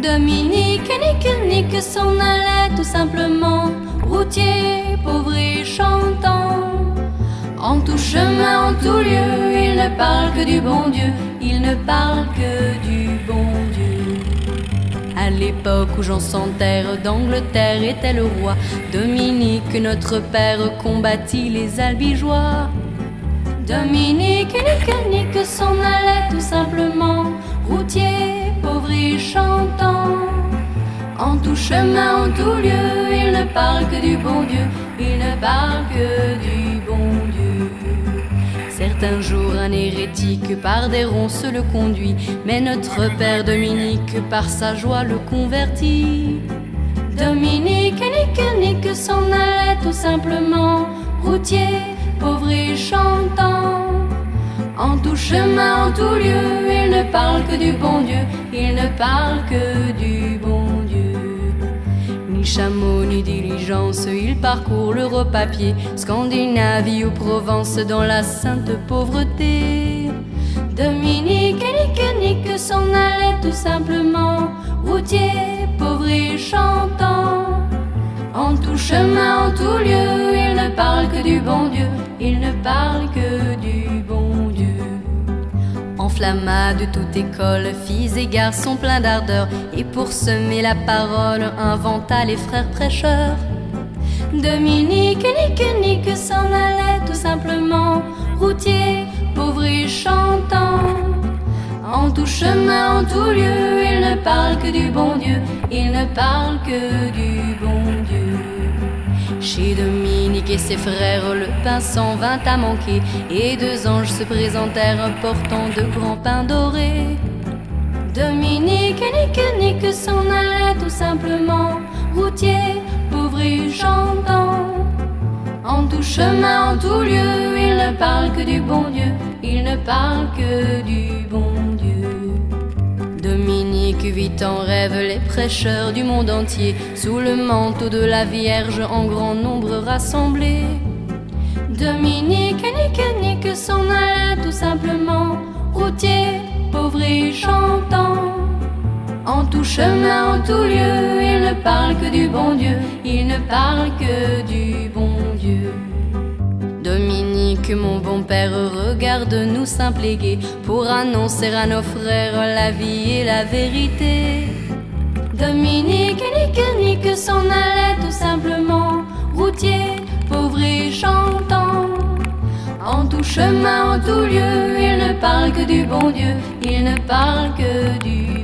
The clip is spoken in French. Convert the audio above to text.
Dominique nique s'en allait tout simplement, routier, pauvre et chantant. En tout chemin, en tout lieu, il ne parle que du bon Dieu, il ne parle que du bon Dieu. À l'époque où Jean sans terre d'Angleterre était le roi, Dominique, notre père, combattit les albigeois. Dominique nique s'en allait tout simplement, routier, pauvre et chantant. En tout chemin, en tout lieu, il ne parle que du bon Dieu, il ne parle que du bon Dieu. Certains jours, un hérétique par des ronces le conduit, mais notre père Dominique par sa joie le convertit. Dominique nique s'en allait tout simplement, routier, pauvre et chantant. En tout chemin, en tout lieu, il ne parle que du bon Dieu, il ne parle que du bon Dieu. Ni chameau, ni diligence, il parcourt l'Europe à pied, Scandinavie ou Provence dans la sainte pauvreté. Dominique nique s'en allait tout simplement, routier, pauvre et chantant. En tout chemin, en tout lieu, il ne parle que du bon Dieu, il ne parle que du bon Dieu. Enflamma de toute école, filles et garçons pleins d'ardeur, et pour semer la parole, inventa les frères prêcheurs. Dominique nique s'en allait tout simplement, routier, pauvre et chantant. En tout chemin, en tout lieu, il ne parle que du bon Dieu, il ne parle que du bon Dieu. Chez Dominique et ses frères, le pain s'en vint à manquer, et deux anges se présentèrent portant de grands pains dorés. Dominique nique s'en allait tout simplement, routier, pauvre et chantant. En tout chemin, en tout lieu, il ne parle que du bon Dieu, il ne parle que du bon Dieu. Dominique vit en rêve les prêcheurs du monde entier, sous le manteau de la Vierge en grand nombre rassemblés. Dominique nique s'en allait tout simplement, routier, pauvre et chantant. En tout chemin, en tout lieu, il ne parle que du bon Dieu, il ne parle que du bon Dieu. Dominique, mon bon père, regarde-nous simples et gais, pour annoncer à nos frères la vie et la vérité. Dominique nique s'en allait tout simplement, routier, pauvre et chantant. En tout chemin, en tout lieu, il ne parle que du bon Dieu, il ne parle que du